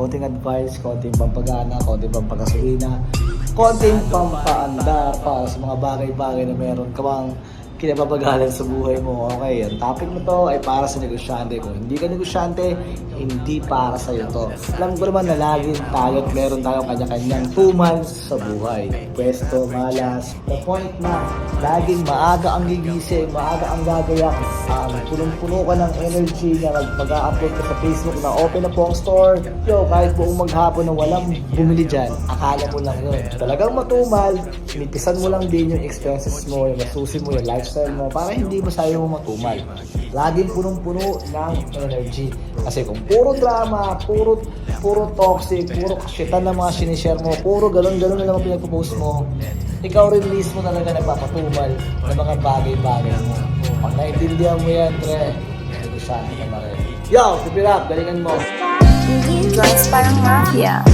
konting advice, konting pampagana, konting pampagasolina, konting pampaandar para sa mga bagay-bagay na meron ka bang kinapapagalan sa buhay mo. Okay, ang topic na to ay para sa negosyante. Kung hindi ka negosyante, hindi para sa iyo to. Alam ko naman na laging tayo at meron tayong kanya-kanyang 2 months sa buhay. Pwesto, malas, the point na laging maaga ang gigising, maaga ang gagayak, punong-puno ka ng energy na mag-upload ka sa Facebook na open na po ang store. Yo, kahit buong maghapon na walang bumili dyan, akala mo lang yun. Talagang matumal, inipisan mo lang din yung expenses mo, yung masusi mo, yung lifestyle mo, para hindi masayo mo matumal. Laging punong-puno ng energy. Kasi kung puro drama, puro toxic, puro kasyitan na mga sinishare mo, puro galon-galon na lang ang pinagpo-post mo, ikaw rin mismo talaga nagpapatumal ng mga bagay-bagay mo. Pag naintindihan mo yan, Tre, negosyante ka na rin. Yo, keep it up, galingan mo. Guys, parang mafia.